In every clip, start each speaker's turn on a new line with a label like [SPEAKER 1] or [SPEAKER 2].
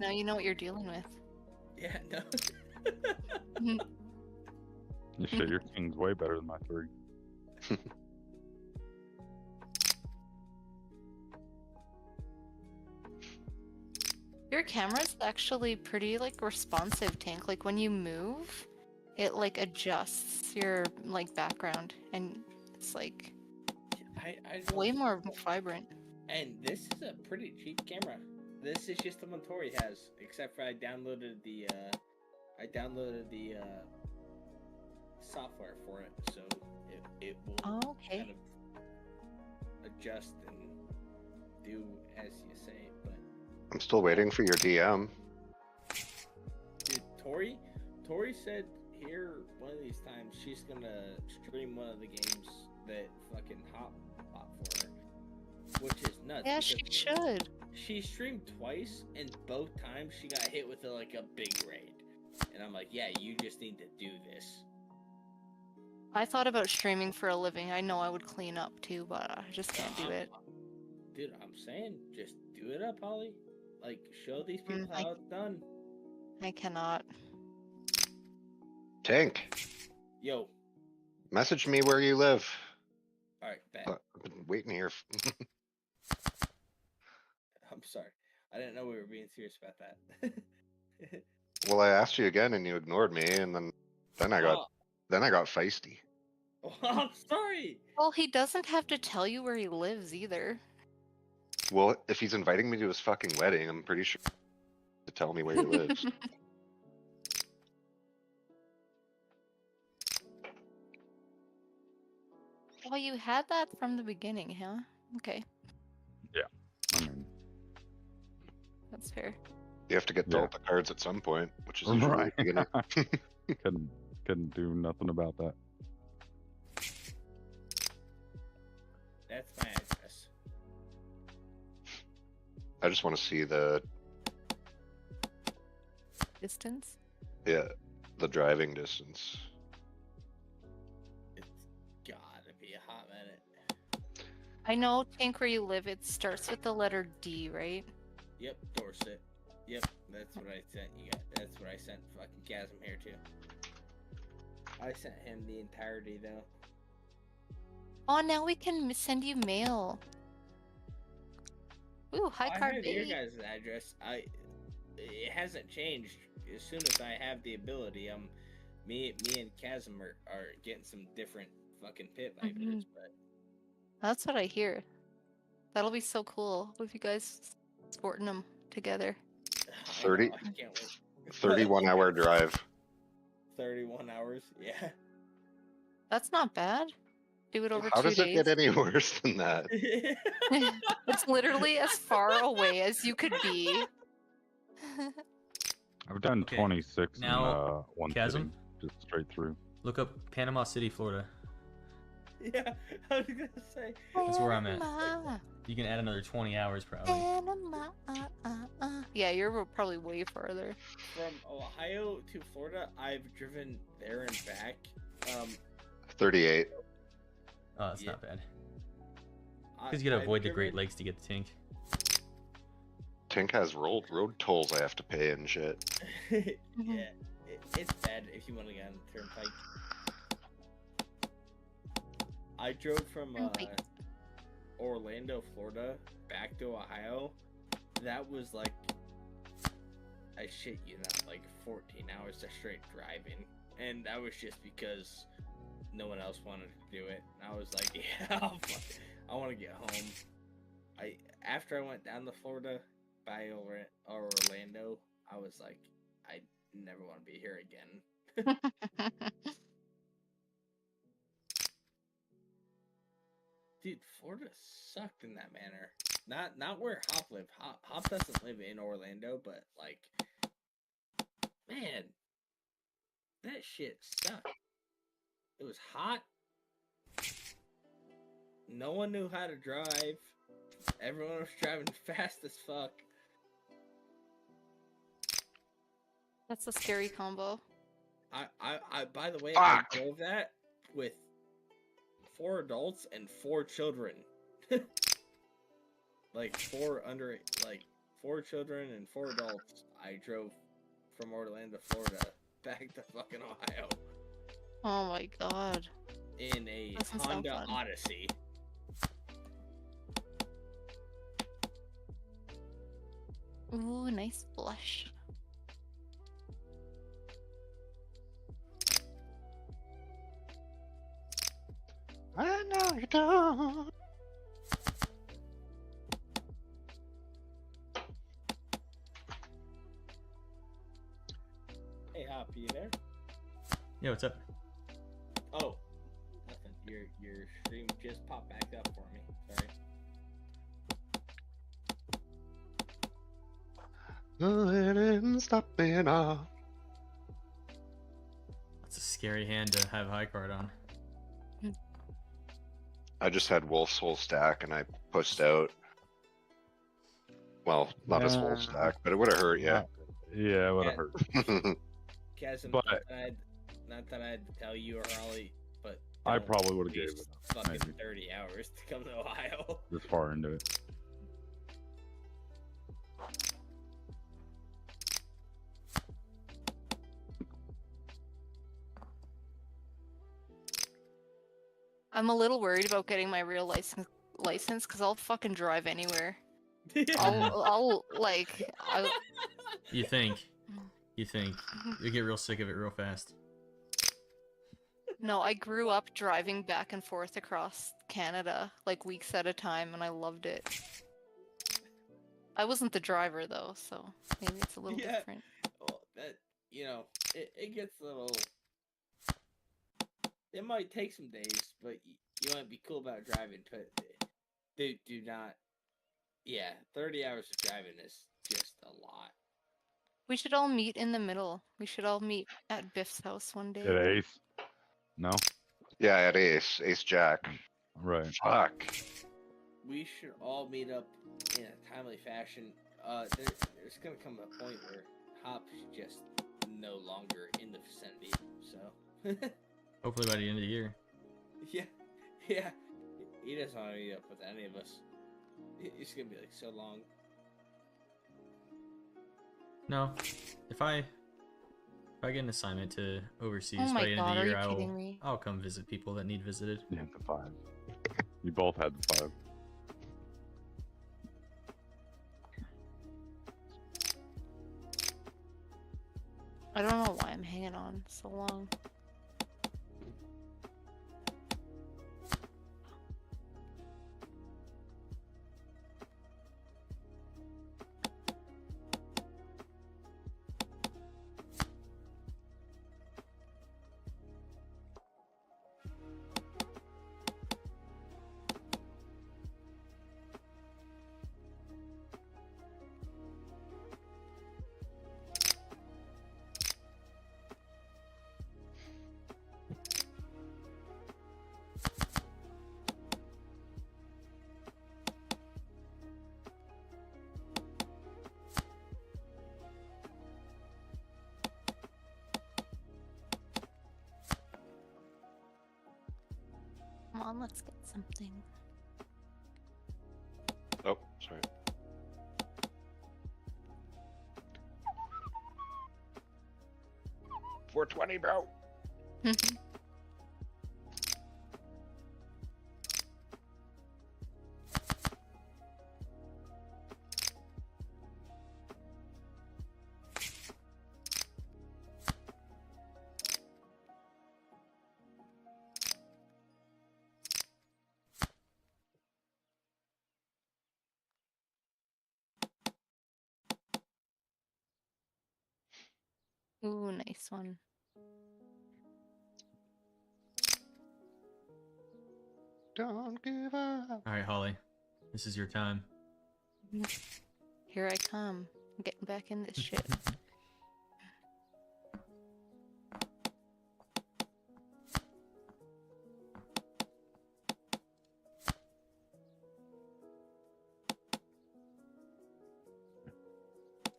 [SPEAKER 1] now you know what you're dealing with.
[SPEAKER 2] Yeah, no.
[SPEAKER 3] You shit, your king's way better than my 3.
[SPEAKER 1] Your camera's actually pretty like responsive, Tank. Like when you move, it like adjusts your like background, and it's like
[SPEAKER 2] I
[SPEAKER 1] way more vibrant.
[SPEAKER 2] And this is a pretty cheap camera. This is just the one Tori has, except for I downloaded the software for it, so it will
[SPEAKER 1] Okay.
[SPEAKER 2] kind of adjust and do as you say. But
[SPEAKER 4] I'm still waiting for your DM.
[SPEAKER 2] dude, Tori said here one of these times she's gonna stream one of the games that fucking hot for her, which is nuts.
[SPEAKER 1] Yeah, she should.
[SPEAKER 2] She streamed twice, and both times she got hit with like a big raid. And I'm like, yeah, you just need to do this.
[SPEAKER 1] I thought about streaming for a living. I know I would clean up too, but I just can't do it.
[SPEAKER 2] Dude, I'm saying, just do it up, Holly. Like, show these people how it's done.
[SPEAKER 1] I cannot.
[SPEAKER 4] Tank,
[SPEAKER 2] Yo.
[SPEAKER 4] message me where you live.
[SPEAKER 2] Alright, bet.
[SPEAKER 4] I've been waiting here.
[SPEAKER 2] I'm sorry. I didn't know we were being serious about that.
[SPEAKER 4] Well, I asked you again and you ignored me, and then I got feisty.
[SPEAKER 2] Oh, I'm sorry.
[SPEAKER 1] Well, he doesn't have to tell you where he lives either.
[SPEAKER 4] Well, if he's inviting me to his fucking wedding, I'm pretty sure to tell me where he lives.
[SPEAKER 1] Well, you had that from the beginning, huh? Okay,
[SPEAKER 3] Yeah. I mean,
[SPEAKER 1] that's fair.
[SPEAKER 4] You have to get
[SPEAKER 3] Yeah.
[SPEAKER 4] dealt the cards at some point, which is usually
[SPEAKER 3] right.
[SPEAKER 4] the beginning.
[SPEAKER 3] couldn't do nothing about that.
[SPEAKER 2] That's my address.
[SPEAKER 4] I just want to see the
[SPEAKER 1] Distance?
[SPEAKER 4] the driving distance.
[SPEAKER 2] It's gotta be a hot minute.
[SPEAKER 1] I know, Tank, where you live, it starts with the letter D, right?
[SPEAKER 2] Yep, Dorset. Yep, that's what I sent you guys. That's what I sent fucking Chasm here too. I sent him the entirety though.
[SPEAKER 1] Oh, now we can send you mail. Ooh, hi,
[SPEAKER 2] I
[SPEAKER 1] card
[SPEAKER 2] have your
[SPEAKER 1] baby.
[SPEAKER 2] guys' address. It hasn't changed. As soon as I have the ability, me and Chasm are getting some different fucking pit vipers, but
[SPEAKER 1] That's what I hear. That'll be so cool with you guys sporting them together.
[SPEAKER 4] 30
[SPEAKER 2] I can't wait.
[SPEAKER 4] 31-hour drive.
[SPEAKER 2] 31 hours, yeah.
[SPEAKER 1] That's not bad. Do it over
[SPEAKER 4] How
[SPEAKER 1] 2
[SPEAKER 4] does it
[SPEAKER 1] days.
[SPEAKER 4] get any worse than that?
[SPEAKER 1] It's literally as far away as you could be.
[SPEAKER 3] I've done
[SPEAKER 5] Okay,
[SPEAKER 3] 26
[SPEAKER 5] now,
[SPEAKER 3] in one
[SPEAKER 5] Chasm?
[SPEAKER 3] sitting, just straight through.
[SPEAKER 5] Look up Panama City, Florida.
[SPEAKER 2] Yeah, I was gonna say.
[SPEAKER 5] That's where I'm at.
[SPEAKER 1] Panama,
[SPEAKER 5] You can add another 20 hours probably.
[SPEAKER 1] Panama, Yeah, you're probably way farther.
[SPEAKER 2] From Ohio to Florida, I've driven there and back.
[SPEAKER 4] 38.
[SPEAKER 5] Oh, that's
[SPEAKER 2] Yeah.
[SPEAKER 5] not bad. Because you gotta
[SPEAKER 2] I've
[SPEAKER 5] avoid the Great
[SPEAKER 2] driven-
[SPEAKER 5] Lakes to get the Tink.
[SPEAKER 4] Tink has road tolls I have to pay and shit.
[SPEAKER 2] Yeah, it's bad if you want to get on the turnpike. I drove from
[SPEAKER 1] Turnpike.
[SPEAKER 2] Orlando, Florida, back to Ohio. That was like, I shit you not, like 14 hours of straight driving, and that was just because no one else wanted to do it. And I was like, yeah, I want to get home. After I went down to Florida by Orlando, I was like, I never want to be here again. Dude, Florida sucked in that manner. Not where Hop lived. Hop doesn't live in Orlando, but like, man, that shit sucked. It was hot. No one knew how to drive. Everyone was driving fast as fuck.
[SPEAKER 1] That's a scary combo.
[SPEAKER 2] I by the way,
[SPEAKER 4] Fuck.
[SPEAKER 2] I drove that with 4 adults and 4 children. Like 4 under, like 4 children and 4 adults, I drove from Orlando, Florida, back to fucking Ohio
[SPEAKER 1] Oh my god.
[SPEAKER 2] in a
[SPEAKER 1] Doesn't sound
[SPEAKER 2] Honda
[SPEAKER 1] fun.
[SPEAKER 2] Odyssey.
[SPEAKER 1] Ooh, nice blush.
[SPEAKER 4] I know you don't.
[SPEAKER 2] Hey, Hop, you there?
[SPEAKER 5] Yeah, what's up?
[SPEAKER 2] Oh, nothing. Your stream just popped back up for me. Sorry.
[SPEAKER 4] No, it didn't stop me now.
[SPEAKER 5] That's a scary hand to have high card on.
[SPEAKER 4] I just had Wolf's whole stack and I pushed out. Well, not his whole stack, but it would have hurt, yeah.
[SPEAKER 3] Yeah, it would
[SPEAKER 2] Yeah.
[SPEAKER 3] have hurt.
[SPEAKER 2] Chasm,
[SPEAKER 3] But-
[SPEAKER 2] not that I had to tell you or Holly, but
[SPEAKER 3] I
[SPEAKER 2] don't
[SPEAKER 3] probably would have gave
[SPEAKER 2] waste
[SPEAKER 3] it
[SPEAKER 2] fucking
[SPEAKER 3] maybe.
[SPEAKER 2] 30 hours to come to Ohio.
[SPEAKER 3] this far into it.
[SPEAKER 1] I'm a little worried about getting my real license because I'll fucking drive anywhere. I'll
[SPEAKER 5] You think? You think? You get real sick of it real fast.
[SPEAKER 1] No, I grew up driving back and forth across Canada, like weeks at a time, and I loved it. I wasn't the driver though, so maybe it's a little
[SPEAKER 2] Yeah.
[SPEAKER 1] different.
[SPEAKER 2] Well, that, it gets a little. It might take some days, but you want to be cool about driving. But do not. Yeah, 30 hours of driving is just a lot.
[SPEAKER 1] We should all meet in the middle. We should all meet at Biff's house one day.
[SPEAKER 3] At Ace? No?
[SPEAKER 4] Yeah, I had Ace Jack.
[SPEAKER 3] Right.
[SPEAKER 4] Fuck.
[SPEAKER 2] We should all meet up in a timely fashion. There's gonna come a point where Hop's just no longer in the vicinity. So.
[SPEAKER 5] Hopefully by the end of the year.
[SPEAKER 2] Yeah. He doesn't want to meet up with any of us. It's gonna be like so long.
[SPEAKER 5] No, if I get an assignment to overseas
[SPEAKER 1] Oh
[SPEAKER 5] by
[SPEAKER 1] my
[SPEAKER 5] the end
[SPEAKER 1] god,
[SPEAKER 5] of the
[SPEAKER 1] are
[SPEAKER 5] year,
[SPEAKER 1] you kidding me?
[SPEAKER 5] I'll come visit people that need visited.
[SPEAKER 3] You had the 5. You both had the 5.
[SPEAKER 1] I don't know why I'm hanging on so long. Come on, let's get something.
[SPEAKER 4] Oh, sorry. $420, bro.
[SPEAKER 1] Ooh, nice one.
[SPEAKER 4] Don't give up.
[SPEAKER 5] All right, Holly, this is your time.
[SPEAKER 1] Here I come. I'm getting back in this shit.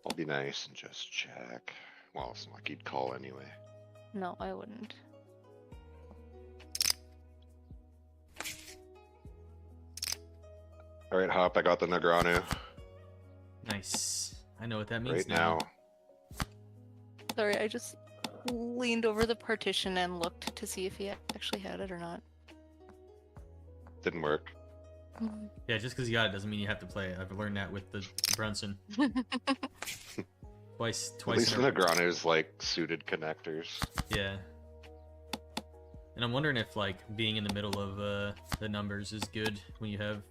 [SPEAKER 4] I'll be nice and just check. Well, it's not like you'd call anyway.
[SPEAKER 1] No, I wouldn't.
[SPEAKER 4] Alright, Hop, I got the Negranu.
[SPEAKER 5] Nice. I know what that means
[SPEAKER 4] Right now.
[SPEAKER 1] Sorry, I just leaned over the partition and looked to see if he actually had it or not.
[SPEAKER 4] Didn't work.
[SPEAKER 5] Yeah, just because you got it doesn't mean you have to play it. I've learned that with the Brunson. Twice
[SPEAKER 4] At least
[SPEAKER 5] in a
[SPEAKER 4] Negreanu's like suited connectors.
[SPEAKER 5] Yeah. And I'm wondering if like being in the middle of the numbers is good when you have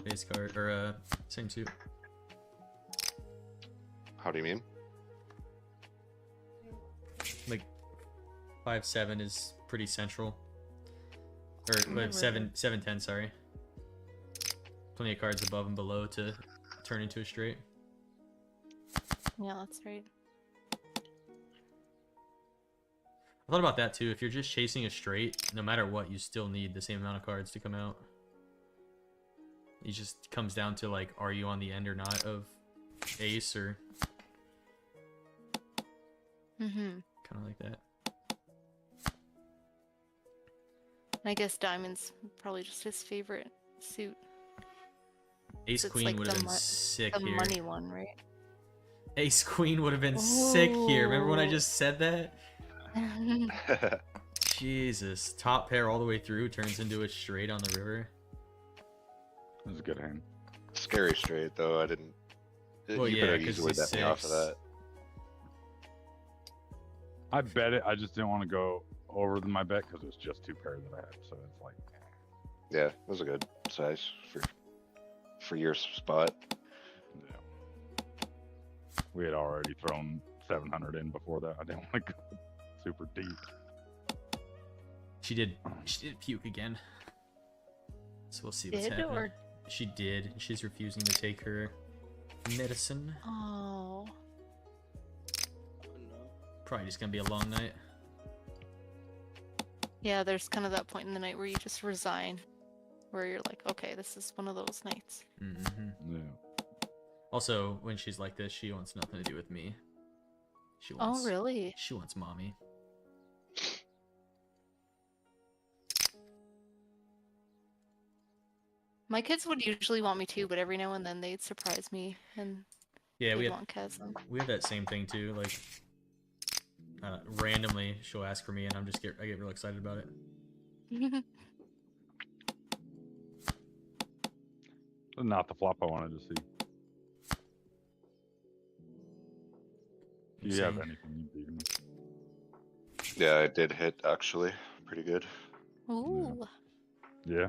[SPEAKER 5] base card or same suit.
[SPEAKER 4] How do you mean?
[SPEAKER 5] Like 5-7 is pretty central. Or
[SPEAKER 1] Never.
[SPEAKER 5] 7-10, sorry. Plenty of cards above and below to turn into a straight.
[SPEAKER 1] Yeah, that's right.
[SPEAKER 5] I thought about that too. If you're just chasing a straight, no matter what, you still need the same amount of cards to come out. It just comes down to like, are you on the end or not of ace or kind of like that.
[SPEAKER 1] I guess diamond's probably just his favorite suit.
[SPEAKER 5] Ace
[SPEAKER 1] It's
[SPEAKER 5] queen
[SPEAKER 1] like
[SPEAKER 5] would
[SPEAKER 1] the
[SPEAKER 5] have been
[SPEAKER 1] mo-
[SPEAKER 5] sick
[SPEAKER 1] The
[SPEAKER 5] here.
[SPEAKER 1] money one, right?
[SPEAKER 5] Ace queen would have been sick here. Remember when I
[SPEAKER 1] Ooh.
[SPEAKER 5] just said that? Jesus, top pair all the way through turns into a straight on the river.
[SPEAKER 3] This is a good hand.
[SPEAKER 4] Scary straight though. I didn't.
[SPEAKER 5] Well,
[SPEAKER 4] you
[SPEAKER 5] yeah,
[SPEAKER 4] could have
[SPEAKER 5] 'cause
[SPEAKER 4] easily
[SPEAKER 5] he's
[SPEAKER 4] bet me off of
[SPEAKER 5] 6.
[SPEAKER 4] that.
[SPEAKER 3] I bet it. I just didn't want to go over my bet because it was just 2 pairs that I had. So it's like,
[SPEAKER 4] Yeah, it was a good size for your spot.
[SPEAKER 3] yeah. We had already thrown 700 in before that. I didn't want to go super deep.
[SPEAKER 5] She did puke again. So we'll see what's
[SPEAKER 1] Did
[SPEAKER 5] happening.
[SPEAKER 1] or
[SPEAKER 5] She did. She's refusing to take her medicine.
[SPEAKER 1] oh,
[SPEAKER 2] Oh no.
[SPEAKER 5] Probably just gonna be a long night.
[SPEAKER 1] yeah. There's kind of that point in the night where you just resign, where you're like, okay, this is one of those nights.
[SPEAKER 5] Mm-hmm.
[SPEAKER 3] Yeah.
[SPEAKER 5] Also, when she's like this, she wants nothing to do with me. She wants.
[SPEAKER 1] Oh, really?
[SPEAKER 5] She wants mommy.
[SPEAKER 1] My kids would usually want me to, but every now and then they'd surprise me and
[SPEAKER 5] Yeah,
[SPEAKER 1] they'd want Kazan.
[SPEAKER 5] we have that same thing too. Like, randomly, she'll ask for me, and I get real excited about it.
[SPEAKER 3] Not the flop I wanted to see. Do you have
[SPEAKER 5] Same.
[SPEAKER 3] anything you beat me?
[SPEAKER 4] Yeah, I did hit actually. Pretty good.
[SPEAKER 1] Ooh.
[SPEAKER 3] Yeah.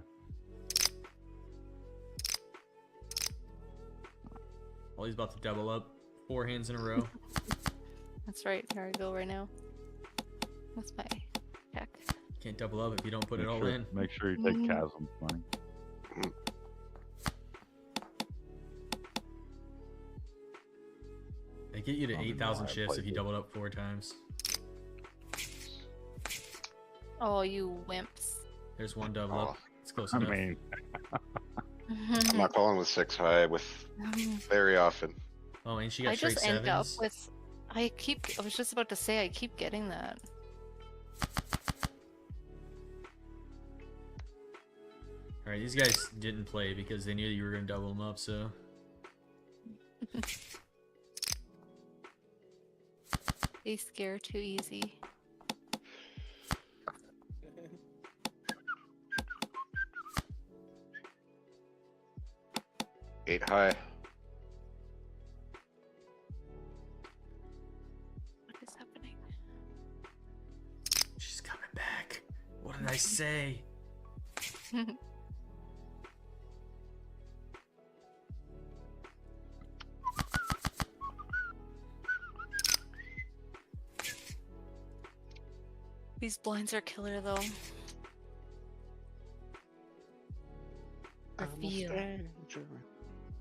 [SPEAKER 5] Well, he's about to double up 4 hands in a row.
[SPEAKER 1] That's right. Here I go right now. That's my check.
[SPEAKER 5] Can't double up if you don't put it all in.
[SPEAKER 3] Make sure you take
[SPEAKER 1] Mhm.
[SPEAKER 3] Chasm's money.
[SPEAKER 5] They get you to
[SPEAKER 3] I don't even know
[SPEAKER 5] 8,000
[SPEAKER 3] how I
[SPEAKER 5] shifts
[SPEAKER 3] played
[SPEAKER 5] if you
[SPEAKER 3] this.
[SPEAKER 5] doubled up 4 times.
[SPEAKER 1] Oh, you wimps.
[SPEAKER 5] There's one double
[SPEAKER 4] Oh,
[SPEAKER 5] up. It's close
[SPEAKER 3] I
[SPEAKER 5] enough.
[SPEAKER 3] mean,
[SPEAKER 4] I'm not calling with 6 high with very often.
[SPEAKER 5] Oh, and she got
[SPEAKER 1] I
[SPEAKER 5] straight
[SPEAKER 1] just end up
[SPEAKER 5] sevens.
[SPEAKER 1] with. I was just about to say, I keep getting that.
[SPEAKER 5] Alright, these guys didn't play because they knew that you were going to double them up, so...
[SPEAKER 1] They scare too easy.
[SPEAKER 4] Eight high.
[SPEAKER 1] What is happening?
[SPEAKER 5] She's coming back. What did I say?
[SPEAKER 1] These blinds are killer though. Reveal.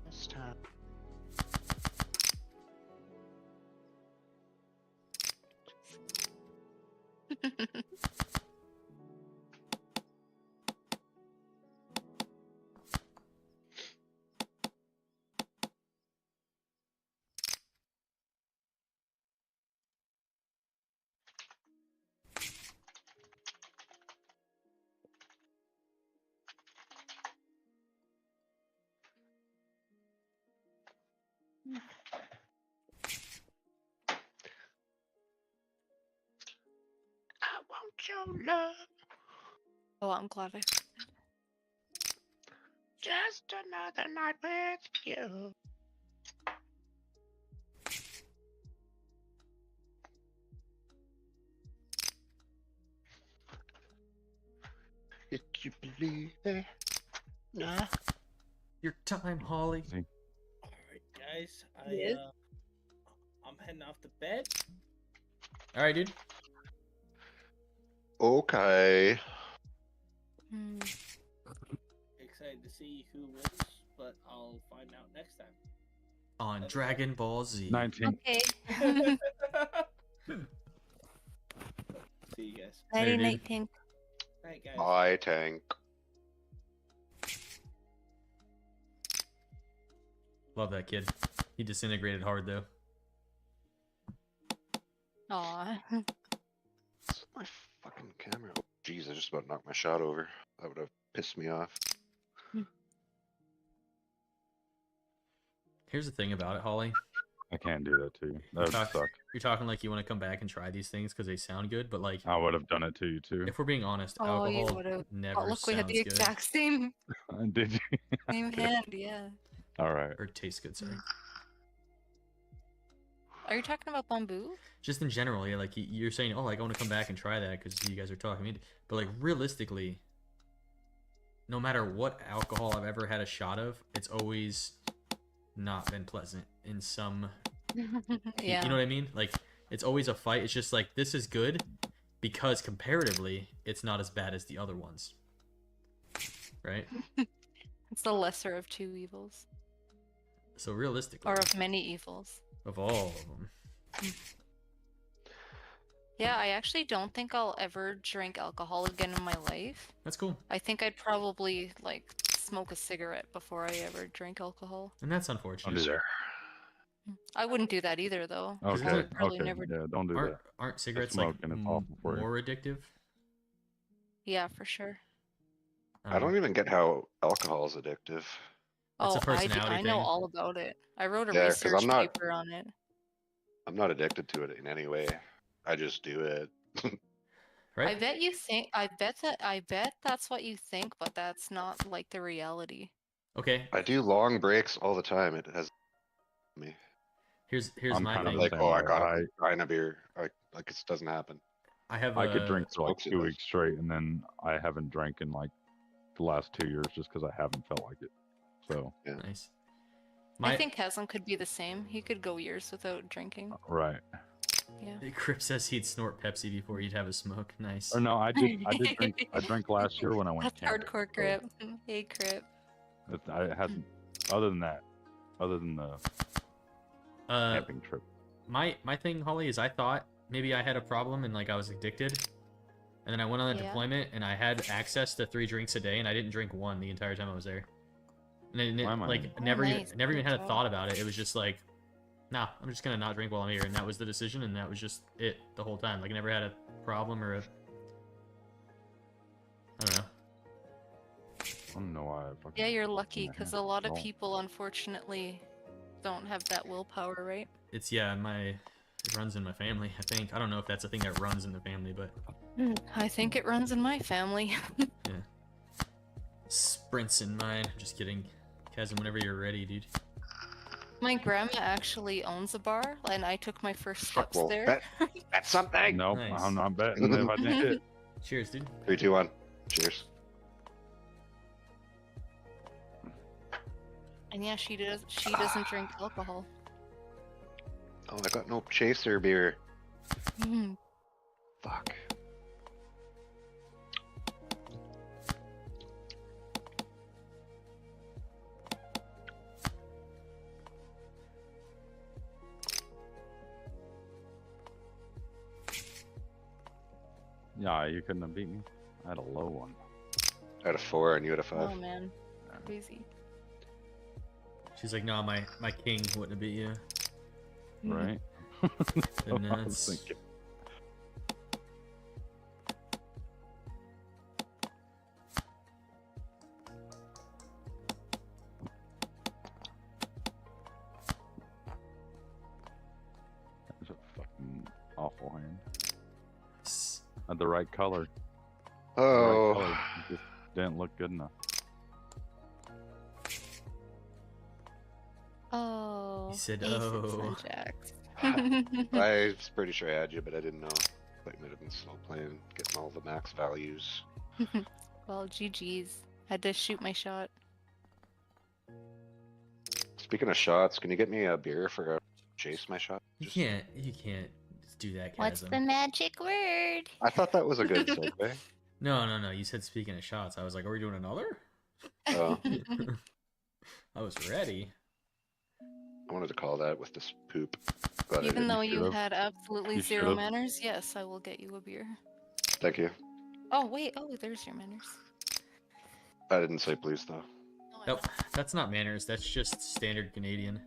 [SPEAKER 4] This time. your love.
[SPEAKER 1] Oh, I'm glad I.
[SPEAKER 4] Just another night with you. Did you believe it? Nah.
[SPEAKER 5] Your time, Holly.
[SPEAKER 3] See?
[SPEAKER 2] Alright, guys.
[SPEAKER 1] Yes?
[SPEAKER 2] I'm heading off to bed.
[SPEAKER 5] All right, dude.
[SPEAKER 4] Okay.
[SPEAKER 1] Hmm.
[SPEAKER 2] Excited to see who wins, but I'll find out next time.
[SPEAKER 5] On Dragon Ball Z.
[SPEAKER 3] 19.
[SPEAKER 1] Okay.
[SPEAKER 2] See you guys.
[SPEAKER 5] Later,
[SPEAKER 1] Nighty
[SPEAKER 5] dude.
[SPEAKER 1] night, Pink.
[SPEAKER 2] Night, guys.
[SPEAKER 4] I tank.
[SPEAKER 5] Love that kid. He disintegrated hard though.
[SPEAKER 1] Aw.
[SPEAKER 4] It's my fucking camera. Oh, jeez, I just about knocked my shot over. That would have pissed me off.
[SPEAKER 5] Here's the thing about it, Holly.
[SPEAKER 3] I can't do that to you. That would
[SPEAKER 5] Talk-
[SPEAKER 3] suck.
[SPEAKER 5] You're talking like you want to come back and try these things because they sound good, but like,
[SPEAKER 3] I would have done it to you too.
[SPEAKER 5] if we're being honest,
[SPEAKER 1] Oh, you
[SPEAKER 5] alcohol
[SPEAKER 1] would've.
[SPEAKER 5] never
[SPEAKER 1] Oh, look, we had
[SPEAKER 5] sounds
[SPEAKER 1] the
[SPEAKER 5] good
[SPEAKER 1] exact same
[SPEAKER 3] Did you?
[SPEAKER 1] same hand. Yeah.
[SPEAKER 3] All right.
[SPEAKER 5] or tastes good. Sorry.
[SPEAKER 1] Are you talking about bamboo?
[SPEAKER 5] Just in general, yeah. Like you're saying, oh, like I want to come back and try that because you guys are talking me. But like realistically, no matter what alcohol I've ever had a shot of, it's always not been pleasant in some.
[SPEAKER 1] Yeah.
[SPEAKER 5] You know what I mean? Like it's always a fight. It's just like this is good because comparatively, it's not as bad as the other ones. Right?
[SPEAKER 1] It's the lesser of two evils,
[SPEAKER 5] So realistically,
[SPEAKER 1] or of many evils.
[SPEAKER 5] of all of them,
[SPEAKER 1] Yeah, I actually don't think I'll ever drink alcohol again in my life.
[SPEAKER 5] that's cool.
[SPEAKER 1] I think I'd probably like smoke a cigarette before I ever drink alcohol.
[SPEAKER 5] And that's
[SPEAKER 3] Don't
[SPEAKER 5] unfortunate.
[SPEAKER 3] do that.
[SPEAKER 1] I wouldn't do that either, though. I
[SPEAKER 3] Okay.
[SPEAKER 1] would probably
[SPEAKER 3] Okay.
[SPEAKER 1] never.
[SPEAKER 3] Yeah, don't do
[SPEAKER 5] Aren't
[SPEAKER 3] that.
[SPEAKER 5] aren't cigarettes like
[SPEAKER 3] smoking, it's awful for you.
[SPEAKER 5] more addictive?
[SPEAKER 1] Yeah, for sure.
[SPEAKER 4] I don't even get how alcohol is addictive.
[SPEAKER 5] It's a
[SPEAKER 1] Oh,
[SPEAKER 5] personality
[SPEAKER 1] I know
[SPEAKER 5] thing.
[SPEAKER 1] all about it. I wrote a
[SPEAKER 4] Yeah, 'cause
[SPEAKER 1] research
[SPEAKER 4] I'm not-
[SPEAKER 1] paper on it.
[SPEAKER 4] I'm not addicted to it in any way. I just do it.
[SPEAKER 5] Right?
[SPEAKER 1] I bet you think. I bet that's what you think, but that's not like the reality.
[SPEAKER 5] Okay.
[SPEAKER 4] I do long breaks all the time. It has me.
[SPEAKER 5] Here's
[SPEAKER 3] I'm
[SPEAKER 5] my
[SPEAKER 3] kind of
[SPEAKER 5] thing.
[SPEAKER 3] the
[SPEAKER 4] Like,
[SPEAKER 3] same
[SPEAKER 4] oh, I
[SPEAKER 3] way.
[SPEAKER 4] got a pint of beer. Like it doesn't happen.
[SPEAKER 5] I have
[SPEAKER 3] I could drink for like
[SPEAKER 4] Smokes it
[SPEAKER 3] 2
[SPEAKER 4] does.
[SPEAKER 3] weeks straight, and then I haven't drank in like the last 2 years just because I haven't felt like it. So
[SPEAKER 5] Nice.
[SPEAKER 1] I think Haslam could be the same. He could go years without drinking.
[SPEAKER 3] right.
[SPEAKER 1] Yeah.
[SPEAKER 5] Crip says he'd snort Pepsi before he'd have a smoke. Nice.
[SPEAKER 3] Or no, I did drink. I drank last year when I went
[SPEAKER 1] That's
[SPEAKER 3] camping.
[SPEAKER 1] hardcore
[SPEAKER 3] so
[SPEAKER 1] grip. Hey, Crip.
[SPEAKER 3] I hadn't. Other than that, other than the camping trip.
[SPEAKER 5] My thing, Holly, is I thought maybe I had a problem and like I was addicted, and then I went on a
[SPEAKER 1] Yeah.
[SPEAKER 5] deployment and I had access to 3 drinks a day and I didn't drink one the entire time I was there. And then
[SPEAKER 3] Why am I-
[SPEAKER 5] like
[SPEAKER 1] Oh,
[SPEAKER 5] never
[SPEAKER 1] nice.
[SPEAKER 5] even
[SPEAKER 1] Good
[SPEAKER 5] had a
[SPEAKER 1] job.
[SPEAKER 5] thought about it. It was just like, nah, I'm just gonna not drink while I'm here, and that was the decision, and that was just it the whole time. Like I never had a problem or a I don't know.
[SPEAKER 3] I don't know why. I fucking
[SPEAKER 1] Yeah, you're lucky
[SPEAKER 3] Yeah,
[SPEAKER 1] because a lot of
[SPEAKER 3] well.
[SPEAKER 1] people unfortunately don't have that willpower, right?
[SPEAKER 5] It's it runs in my family. I think I don't know if that's a thing that runs in the family, but
[SPEAKER 1] I think it runs in my family.
[SPEAKER 5] sprints in mine. I'm just kidding. Kazim, whenever you're ready, dude.
[SPEAKER 1] My grandma actually owns a bar, and I took my first steps
[SPEAKER 4] Well,
[SPEAKER 1] there.
[SPEAKER 4] that's something.
[SPEAKER 3] Nope,
[SPEAKER 5] Nice.
[SPEAKER 3] I'm not betting if I did.
[SPEAKER 5] Cheers, dude.
[SPEAKER 4] 3, 2, 1. Cheers.
[SPEAKER 1] And yeah, she doesn't drink alcohol.
[SPEAKER 4] Oh, I got no chaser beer.
[SPEAKER 1] Mhm.
[SPEAKER 4] Fuck.
[SPEAKER 3] Yeah, you couldn't have beat me. I had a low one.
[SPEAKER 4] I had a 4 and you had a 5.
[SPEAKER 1] Oh man, crazy.
[SPEAKER 5] She's like, no, my king wouldn't have beat you.
[SPEAKER 3] Right?
[SPEAKER 5] And
[SPEAKER 3] I was
[SPEAKER 5] that's
[SPEAKER 3] thinking. That's a fucking awful hand. Had the right color.
[SPEAKER 4] Oh,
[SPEAKER 3] The right color. It just didn't look good enough.
[SPEAKER 1] Oh.
[SPEAKER 5] He said,
[SPEAKER 1] Aces
[SPEAKER 5] "Oh."
[SPEAKER 1] and jacks.
[SPEAKER 4] I was pretty sure I had you, but I didn't know. I might have been slow playing, getting all the max values.
[SPEAKER 1] Well, GG's. Had to shoot my shot.
[SPEAKER 4] Speaking of shots, can you get me a beer for chase my shot?
[SPEAKER 5] You can't just do that,
[SPEAKER 1] What's
[SPEAKER 5] Chasm.
[SPEAKER 1] the magic word?
[SPEAKER 4] I thought that was a good segue.
[SPEAKER 5] No. You said speaking of shots. I was like, are we doing another?
[SPEAKER 4] Oh,
[SPEAKER 5] I was ready.
[SPEAKER 4] I wanted to call that with this poop. Glad I
[SPEAKER 1] Even
[SPEAKER 4] didn't.
[SPEAKER 1] though you
[SPEAKER 3] should've.
[SPEAKER 1] had absolutely
[SPEAKER 3] You
[SPEAKER 1] zero
[SPEAKER 3] should've.
[SPEAKER 1] manners, yes, I will get you a beer.
[SPEAKER 4] Thank you.
[SPEAKER 1] Oh, wait. Oh, there's your manners.
[SPEAKER 4] I didn't say please though.
[SPEAKER 1] No, I
[SPEAKER 5] Nope, that's not manners. That's just standard Canadian.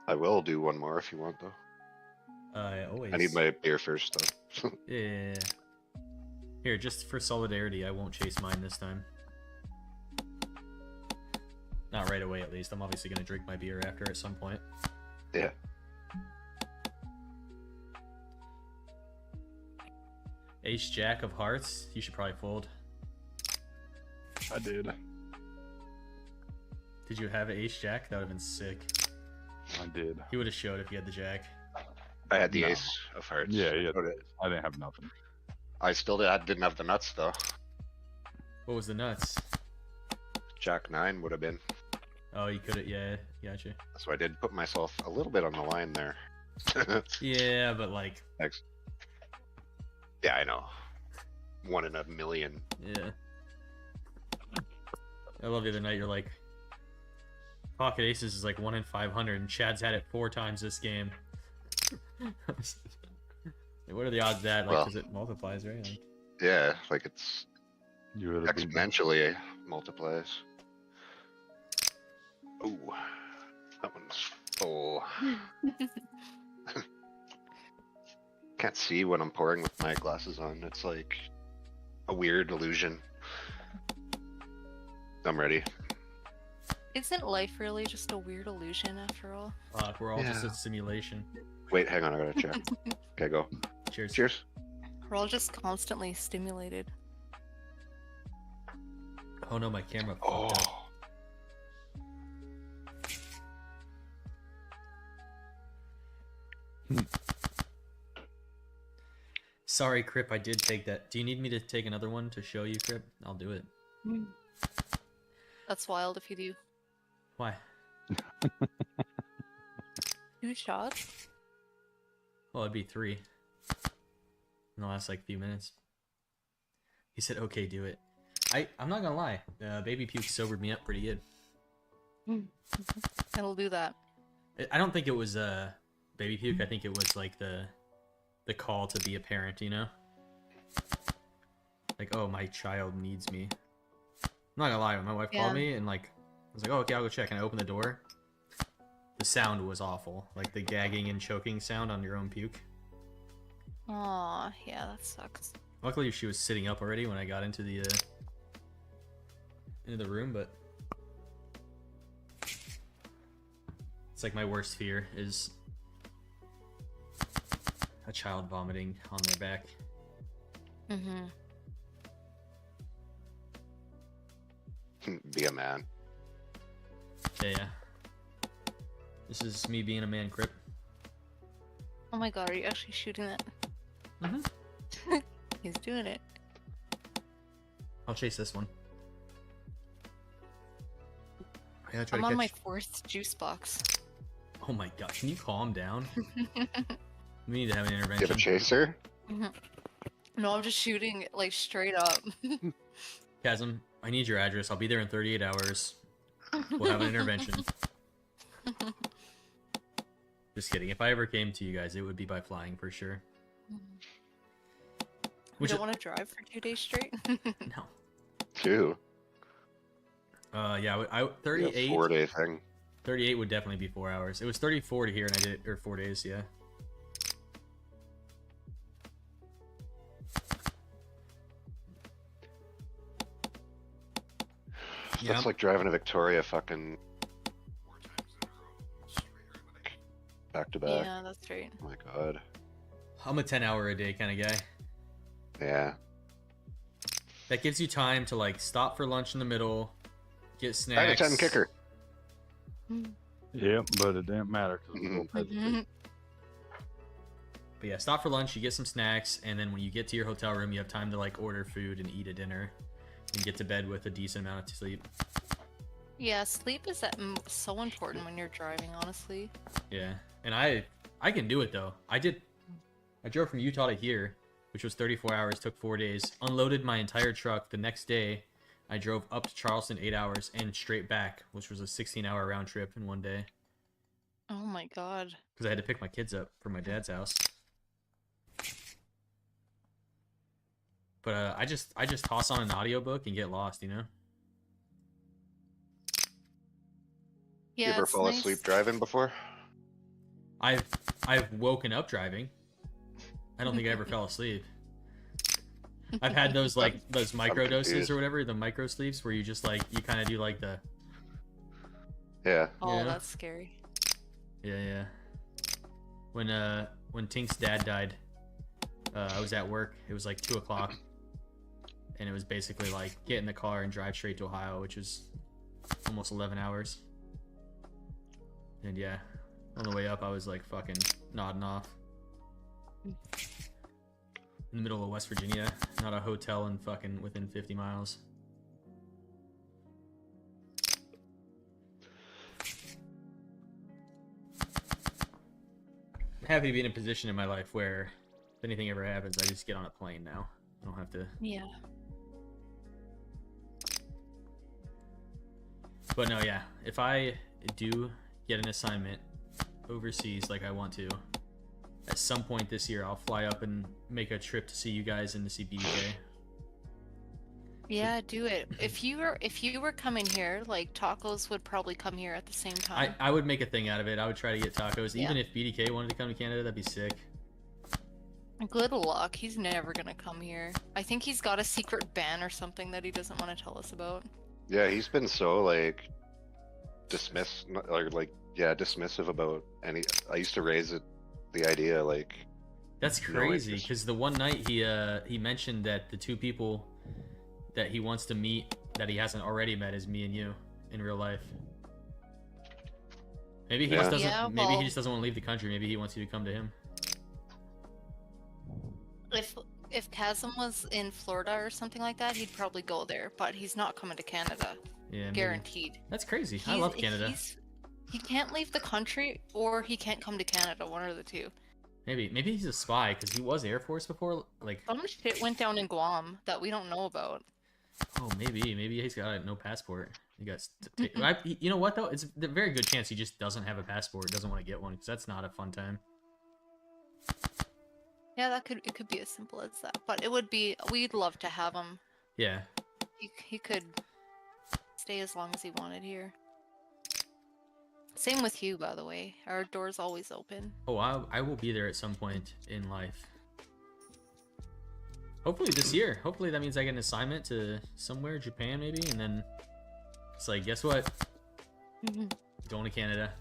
[SPEAKER 4] I will do one more if you want though.
[SPEAKER 5] Always.
[SPEAKER 4] I need my beer first though.
[SPEAKER 5] Yeah. Here, just for solidarity, I won't chase mine this time. Not right away, at least. I'm obviously gonna drink my beer after at some point.
[SPEAKER 4] Yeah.
[SPEAKER 5] Ace Jack of Hearts. You should probably fold.
[SPEAKER 3] I did.
[SPEAKER 5] Did you have Ace Jack? That would have been sick.
[SPEAKER 3] I did.
[SPEAKER 5] He would have showed if he had the Jack.
[SPEAKER 4] I had the
[SPEAKER 3] No.
[SPEAKER 4] ace of hearts.
[SPEAKER 3] Yeah, yeah.
[SPEAKER 4] Showed it.
[SPEAKER 3] I didn't have nothing.
[SPEAKER 4] I still did, I didn't have the nuts though.
[SPEAKER 5] What was the nuts?
[SPEAKER 4] Jack 9 would have been.
[SPEAKER 5] Oh, you could have. Yeah, gotcha.
[SPEAKER 4] So I did put myself a little bit on the line there.
[SPEAKER 5] Yeah, but like,
[SPEAKER 4] Thanks. Yeah, I know. 1 in a million.
[SPEAKER 5] yeah. I love the other night. You're like, pocket aces is like 1 in 500, and Chad's had it 4 times this game. What are the odds of that? Like,
[SPEAKER 4] Well.
[SPEAKER 5] because it multiplies, right? Like,
[SPEAKER 4] Yeah, like it's
[SPEAKER 3] You would have been.
[SPEAKER 4] exponentially multiplies. Oh, that one's full. Can't see when I'm pouring with my glasses on. It's like a weird illusion. I'm ready.
[SPEAKER 1] Isn't life really just a weird illusion after all?
[SPEAKER 5] fuck, we're all just
[SPEAKER 4] Yeah.
[SPEAKER 5] a simulation.
[SPEAKER 4] Wait, hang on, I gotta check. Okay, go.
[SPEAKER 5] Cheers.
[SPEAKER 4] Cheers.
[SPEAKER 1] We're all just constantly stimulated.
[SPEAKER 5] Oh no, my camera. fucked
[SPEAKER 4] Oh,
[SPEAKER 5] up. Sorry, Crip, I did take that. Do you need me to take another one to show you, Crip? I'll do it.
[SPEAKER 1] That's wild if you do.
[SPEAKER 5] Why?
[SPEAKER 1] 2 shots?
[SPEAKER 5] Well, it'd be 3 in the last like few minutes. He said, "Okay, do it." I'm not gonna lie. Baby puke sobered me up pretty good.
[SPEAKER 1] It'll do that.
[SPEAKER 5] I don't think it was baby puke. I think it was like the call to be a parent. You know, like, oh, my child needs me. I'm not gonna lie. When my wife
[SPEAKER 1] Yeah.
[SPEAKER 5] called me and like, I was like, oh, okay, I'll go check. And I opened the door. The sound was awful, like the gagging and choking sound on your own puke.
[SPEAKER 1] Aw, yeah, that sucks.
[SPEAKER 5] Luckily, she was sitting up already when I got into the room, but it's like my worst fear is a child vomiting on their back.
[SPEAKER 1] Mm-hmm.
[SPEAKER 4] be a man.
[SPEAKER 5] Yeah. This is me being a man, Crip.
[SPEAKER 1] Oh my god, are you actually shooting that?
[SPEAKER 5] Mm-hmm.
[SPEAKER 1] He's doing it.
[SPEAKER 5] I'll chase this one. I gotta try
[SPEAKER 1] I'm
[SPEAKER 5] to
[SPEAKER 1] on
[SPEAKER 5] catch...
[SPEAKER 1] my 4th juice box.
[SPEAKER 5] Oh my god, can you calm down? We need to have an
[SPEAKER 4] Do you have a
[SPEAKER 5] intervention.
[SPEAKER 4] chaser?
[SPEAKER 1] No, I'm just shooting like straight up.
[SPEAKER 5] Chasm, I need your address. I'll be there in 38 hours. We'll have an intervention. Just kidding. If I ever came to you guys, it would be by flying for sure.
[SPEAKER 1] You
[SPEAKER 5] Which
[SPEAKER 1] don't want to drive for 2 days straight?
[SPEAKER 5] no.
[SPEAKER 4] 2.
[SPEAKER 5] Yeah, I
[SPEAKER 4] Yeah,
[SPEAKER 5] 38.
[SPEAKER 4] 4-day thing.
[SPEAKER 5] 38 would definitely be 4 hours. It was 34 to here, and I did it, or 4 days. Yeah. Yeah.
[SPEAKER 4] That's like driving a Victoria fucking to back.
[SPEAKER 1] Yeah, that's right.
[SPEAKER 4] Oh my god.
[SPEAKER 5] I'm a 10-hour a day kind of guy.
[SPEAKER 4] Yeah.
[SPEAKER 5] That gives you time to like stop for lunch in the middle, get
[SPEAKER 4] 9 to
[SPEAKER 5] snacks.
[SPEAKER 4] 10 kicker.
[SPEAKER 3] Yep, but it didn't matter because we both had to sleep.
[SPEAKER 5] But yeah, stop for lunch, you get some snacks, and then when you get to your hotel room, you have time to like order food and eat a dinner, and get to bed with a decent amount of sleep.
[SPEAKER 1] Yeah, sleep is so important when you're driving, honestly.
[SPEAKER 5] Yeah, and I can do it though. I drove from Utah to here, which was 34 hours, took 4 days, unloaded my entire truck. The next day, I drove up to Charleston 8 hours and straight back, which was a 16-hour round trip in one day.
[SPEAKER 1] Oh my god.
[SPEAKER 5] Because I had to pick my kids up from my dad's house. But I just toss on an audiobook and get lost, you know?
[SPEAKER 1] Yeah,
[SPEAKER 4] You ever
[SPEAKER 1] it's
[SPEAKER 4] fall
[SPEAKER 1] nice.
[SPEAKER 4] asleep driving before?
[SPEAKER 5] I've woken up driving. I don't think I ever fell asleep. I've had those those micro doses
[SPEAKER 4] confused.
[SPEAKER 5] or whatever, the micro sleeps where you just like you kind of do like the
[SPEAKER 4] Yeah.
[SPEAKER 1] Oh,
[SPEAKER 5] Yeah.
[SPEAKER 1] that's scary.
[SPEAKER 5] yeah. When Tink's dad died, I was at work. It was like 2 o'clock, and it was basically like get in the car and drive straight to Ohio, which was almost 11 hours. And yeah, on the way up, I was like fucking nodding off. In the middle of West Virginia, not a hotel and fucking within 50 miles. I'm happy to be in a position in my life where if anything ever happens, I just get on a plane now. I don't have to.
[SPEAKER 1] Yeah.
[SPEAKER 5] But no, yeah, if I do get an assignment overseas like I want to, at some point this year, I'll fly up and make a trip to see you guys and to see BDK.
[SPEAKER 1] Yeah, do it. If you were coming here, like tacos would probably come here at the same time.
[SPEAKER 5] I would make a thing out of it. I would try to get tacos.
[SPEAKER 1] Yeah.
[SPEAKER 5] Even if BDK wanted to come to Canada, that'd be sick.
[SPEAKER 1] Good luck. He's never gonna come here. I think he's got a secret ban or something that he doesn't want to tell us about.
[SPEAKER 4] Yeah, he's been so like dismissive about any. I used to raise the idea like.
[SPEAKER 5] That's
[SPEAKER 4] No, it
[SPEAKER 5] crazy,
[SPEAKER 4] just-
[SPEAKER 5] because the one night he mentioned that the two people that he wants to meet that he hasn't already met is me and you in real life. Maybe he
[SPEAKER 4] Yeah.
[SPEAKER 5] just doesn't.
[SPEAKER 1] Yeah,
[SPEAKER 5] Maybe
[SPEAKER 1] well-
[SPEAKER 5] he just doesn't want to leave the country. Maybe he wants you to come to him.
[SPEAKER 1] If Chasm was in Florida or something like that, he'd probably go there. But he's not coming to Canada,
[SPEAKER 5] Yeah, maybe.
[SPEAKER 1] guaranteed.
[SPEAKER 5] That's crazy. I
[SPEAKER 1] He's-
[SPEAKER 5] love Canada.
[SPEAKER 1] He can't leave the country, or he can't come to Canada. One or the two.
[SPEAKER 5] Maybe he's a spy because he was Air Force before. Like,
[SPEAKER 1] Some shit went down in Guam that we don't know about.
[SPEAKER 5] oh, maybe he's got no passport. He got. You know what though? It's a very good chance he just doesn't have a passport. Doesn't want to get one because that's not a fun time.
[SPEAKER 1] Yeah, it could be as simple as that. But it would be. We'd love to have him.
[SPEAKER 5] Yeah.
[SPEAKER 1] He could stay as long as he wanted here. Same with you, by the way. Our door's always open.
[SPEAKER 5] Oh, I will be there at some point in life. Hopefully this year. Hopefully that means I get an assignment to somewhere, Japan maybe, and then it's like, guess what? Going to Canada.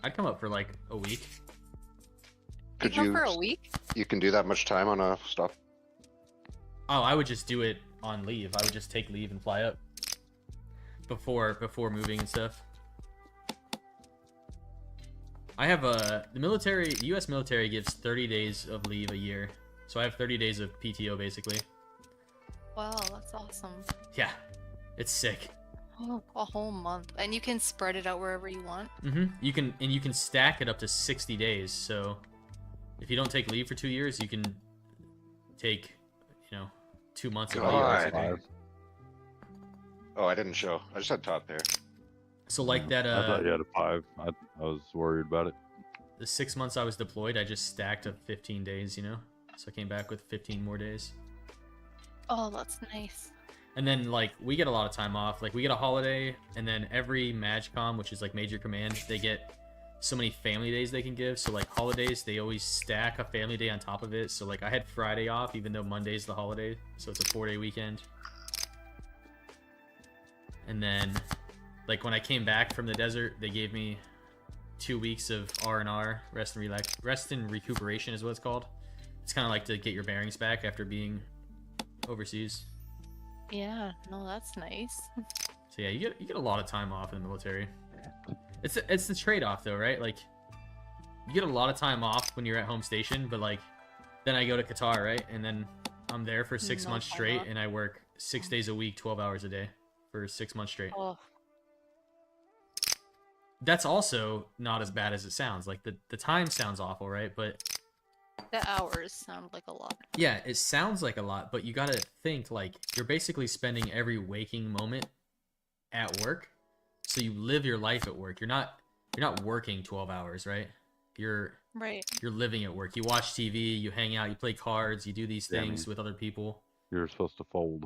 [SPEAKER 5] I'd come up for like a week.
[SPEAKER 4] Could
[SPEAKER 1] Come
[SPEAKER 4] you?
[SPEAKER 1] for a week?
[SPEAKER 4] You can do that much time on a stop.
[SPEAKER 5] Oh, I would just do it on leave. I would just take leave and fly up before moving and stuff. I have the military. The U.S. military gives 30 days of leave a year, so I have 30 days of PTO basically.
[SPEAKER 1] Wow, that's awesome.
[SPEAKER 5] Yeah, it's sick.
[SPEAKER 1] Oh, a whole month, and you can spread it out wherever you want.
[SPEAKER 5] You can stack it up to 60 days. So if you don't take leave for 2 years, you can take 2 months of leave.
[SPEAKER 4] God.
[SPEAKER 5] basically.
[SPEAKER 4] Oh, I didn't show. I just had top there.
[SPEAKER 5] So like that.
[SPEAKER 3] I thought you had a 5. I was worried about it.
[SPEAKER 5] The 6 months I was deployed, I just stacked up 15 days. So I came back with 15 more days.
[SPEAKER 1] Oh, that's nice.
[SPEAKER 5] And then, like, we get a lot of time off. Like, we get a holiday, and then every MAGCOM, which is, like, Major Command, they get so many family days they can give. So, like, holidays, they always stack a family day on top of it. So, like, I had Friday off, even though Monday's the holiday. So, it's a 4-day weekend. And then, like, when I came back from the desert, they gave me 2 weeks of R&R, rest and recuperation is what it's called. It's kind of like to get your bearings back after being overseas.
[SPEAKER 1] Yeah, no, that's nice.
[SPEAKER 5] So yeah, you get a lot of time off in the military. It's the trade-off though, right? Like, you get a lot of time off when you're at home station, but like, then I go to Qatar, right? And then I'm there for 6
[SPEAKER 1] No
[SPEAKER 5] months
[SPEAKER 1] time
[SPEAKER 5] straight,
[SPEAKER 1] off.
[SPEAKER 5] and I work 6 days a week, 12 hours a day for 6 months straight.
[SPEAKER 1] Oh,
[SPEAKER 5] That's also not as bad as it sounds. Like, the time sounds awful, right? But
[SPEAKER 1] the hours sound like a lot.
[SPEAKER 5] yeah, it sounds like a lot, but you gotta think, like, you're basically spending every waking moment at work. So you live your life at work. You're not working 12 hours, right? You're
[SPEAKER 1] Right.
[SPEAKER 5] living at work. You watch TV, you hang out, you play cards, you do these
[SPEAKER 3] Yeah,
[SPEAKER 5] things
[SPEAKER 3] man.
[SPEAKER 5] with other people.
[SPEAKER 3] You're supposed to fold.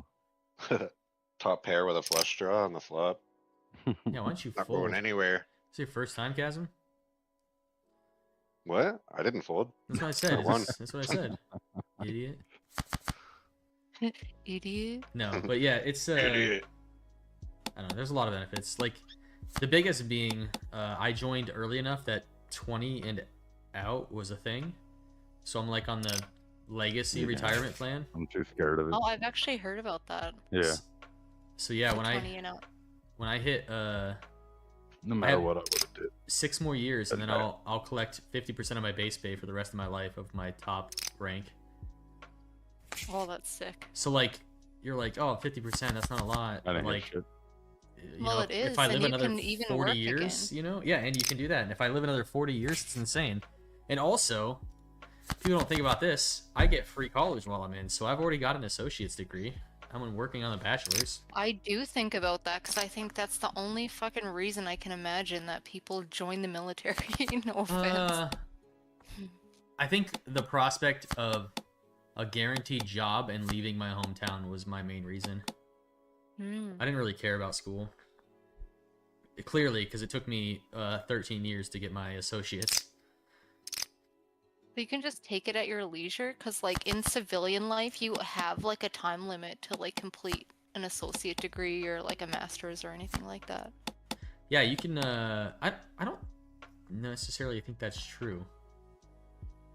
[SPEAKER 4] Top pair with a flush draw on the flop.
[SPEAKER 5] Yeah, why don't you
[SPEAKER 4] Not
[SPEAKER 5] fold?
[SPEAKER 4] going anywhere.
[SPEAKER 5] It's your first time, Chasm?
[SPEAKER 4] What? I didn't fold.
[SPEAKER 5] That's what I said.
[SPEAKER 4] I won.
[SPEAKER 5] That's what I said. Idiot.
[SPEAKER 1] Idiot.
[SPEAKER 5] No, but yeah, it's
[SPEAKER 4] Idiot.
[SPEAKER 5] I don't know. There's a lot of benefits. Like, the biggest being, I joined early enough that 20 and out was a thing. So I'm like on the legacy
[SPEAKER 3] Yeah.
[SPEAKER 5] retirement plan.
[SPEAKER 3] I'm too scared of it.
[SPEAKER 1] Oh, I've actually heard about that.
[SPEAKER 3] Yeah.
[SPEAKER 5] So yeah,
[SPEAKER 1] The
[SPEAKER 5] when
[SPEAKER 1] 20 and out.
[SPEAKER 5] I hit
[SPEAKER 3] No
[SPEAKER 5] I
[SPEAKER 3] matter
[SPEAKER 5] have-
[SPEAKER 3] what I would have did.
[SPEAKER 5] 6 more years, and then
[SPEAKER 3] That's
[SPEAKER 5] I'll collect 50% of my base pay for the rest of my life of my top rank.
[SPEAKER 1] Oh, that's sick.
[SPEAKER 5] So like, you're like, oh, 50%, that's not a lot.
[SPEAKER 3] I didn't
[SPEAKER 5] Like,
[SPEAKER 3] get shit.
[SPEAKER 5] you
[SPEAKER 1] Well,
[SPEAKER 5] know,
[SPEAKER 1] it is,
[SPEAKER 5] if I
[SPEAKER 1] and
[SPEAKER 5] live
[SPEAKER 1] you
[SPEAKER 5] another
[SPEAKER 1] can even
[SPEAKER 5] 40
[SPEAKER 1] work
[SPEAKER 5] years,
[SPEAKER 1] again.
[SPEAKER 5] you know, yeah, and you can do that. And if I live another 40 years, it's insane. And also, people don't think about this. I get free college while I'm in, so I've already got an associate's degree. I'm working on a bachelor's.
[SPEAKER 1] I do think about that because I think that's the only fucking reason I can imagine that people join the military. No offense.
[SPEAKER 5] I think the prospect of a guaranteed job and leaving my hometown was my main reason.
[SPEAKER 1] Hmm.
[SPEAKER 5] I didn't really care about school. Clearly, because it took me 13 years to get my associates.
[SPEAKER 1] You can just take it at your leisure because, like, in civilian life, you have like a time limit to like complete an associate degree or like a master's or anything like that.
[SPEAKER 5] Yeah, you can. I don't necessarily think that's true.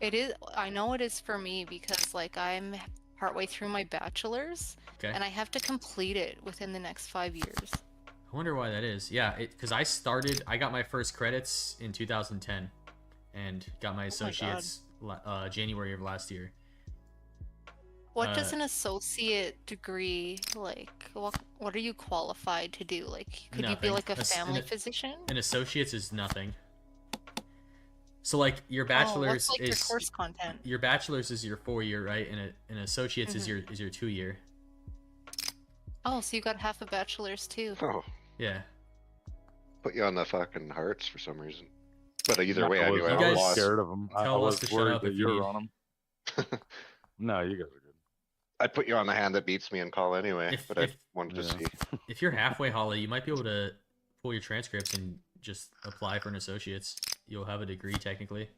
[SPEAKER 1] It is. I know it is for me because like I'm partway through my bachelor's
[SPEAKER 5] Okay.
[SPEAKER 1] and I have to complete it within the next 5 years.
[SPEAKER 5] I wonder why that is. Yeah, because I got my first credits in 2010, and got my associates January of last year.
[SPEAKER 1] What does an associate degree like? What are you qualified to do? Like, could you be
[SPEAKER 5] Nothing.
[SPEAKER 1] like a
[SPEAKER 5] An
[SPEAKER 1] family physician?
[SPEAKER 5] An associate's is nothing. So like your
[SPEAKER 1] Oh,
[SPEAKER 5] bachelor's
[SPEAKER 1] what's like your
[SPEAKER 5] is
[SPEAKER 1] course content?
[SPEAKER 5] your bachelor's is your 4 year, right? And an associate's
[SPEAKER 1] Mm-hmm.
[SPEAKER 5] is your 2 year.
[SPEAKER 1] Oh, so you got half a bachelor's too.
[SPEAKER 4] Oh,
[SPEAKER 5] Yeah.
[SPEAKER 4] put you on the fucking hearts for some reason. But either way,
[SPEAKER 3] I
[SPEAKER 4] I
[SPEAKER 3] was,
[SPEAKER 4] knew I
[SPEAKER 5] You
[SPEAKER 3] I was
[SPEAKER 5] guys
[SPEAKER 4] lost.
[SPEAKER 3] scared of them. I
[SPEAKER 5] tell us
[SPEAKER 3] was
[SPEAKER 5] to shut
[SPEAKER 3] worried
[SPEAKER 5] up
[SPEAKER 3] that
[SPEAKER 5] if
[SPEAKER 3] you
[SPEAKER 5] you
[SPEAKER 3] were
[SPEAKER 5] need-
[SPEAKER 3] on them. No, you guys are good.
[SPEAKER 4] I'd put you on the hand that beats me in call anyway,
[SPEAKER 5] If-
[SPEAKER 4] but
[SPEAKER 5] if-
[SPEAKER 4] I wanted to
[SPEAKER 3] Yeah.
[SPEAKER 4] see.
[SPEAKER 5] If you're halfway, Holly, you might be able to pull your transcripts and just apply for an associate's. You'll have a degree technically.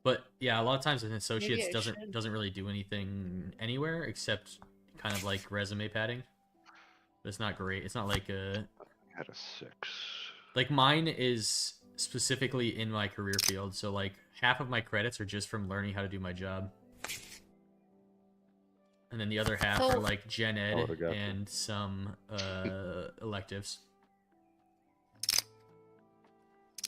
[SPEAKER 5] But yeah, a lot of times an associate's
[SPEAKER 1] I should.
[SPEAKER 5] doesn't really do anything anywhere except kind of like resume padding. But it's not great. It's not like
[SPEAKER 4] I had a 6.
[SPEAKER 5] like mine is specifically in my career field. So like half of my credits are just from learning how to do my job. And then the other half
[SPEAKER 1] So-
[SPEAKER 5] are like gen ed
[SPEAKER 3] would've got you.
[SPEAKER 5] and some electives.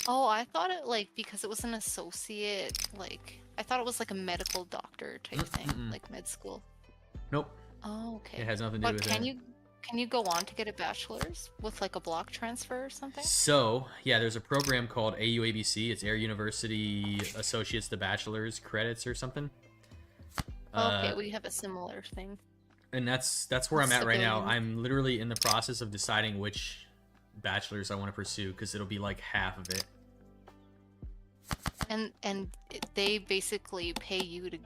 [SPEAKER 1] Oh, I thought it like because it was an associate, like I thought it was like a medical doctor type thing,
[SPEAKER 5] Mm-mm.
[SPEAKER 1] like med school.
[SPEAKER 5] Nope.
[SPEAKER 1] Oh, okay.
[SPEAKER 5] It has nothing to do
[SPEAKER 1] But
[SPEAKER 5] with
[SPEAKER 1] can
[SPEAKER 5] it.
[SPEAKER 1] you go on to get a bachelor's with like a block transfer or something?
[SPEAKER 5] So, yeah, there's a program called AUABC. It's Air University Associates to Bachelor's credits or something.
[SPEAKER 1] Okay, we have a similar thing.
[SPEAKER 5] And that's where I'm at right now.
[SPEAKER 1] Civilian.
[SPEAKER 5] I'm literally in the process of deciding which bachelor's I want to pursue because it'll be like half of it.
[SPEAKER 1] And they basically pay you to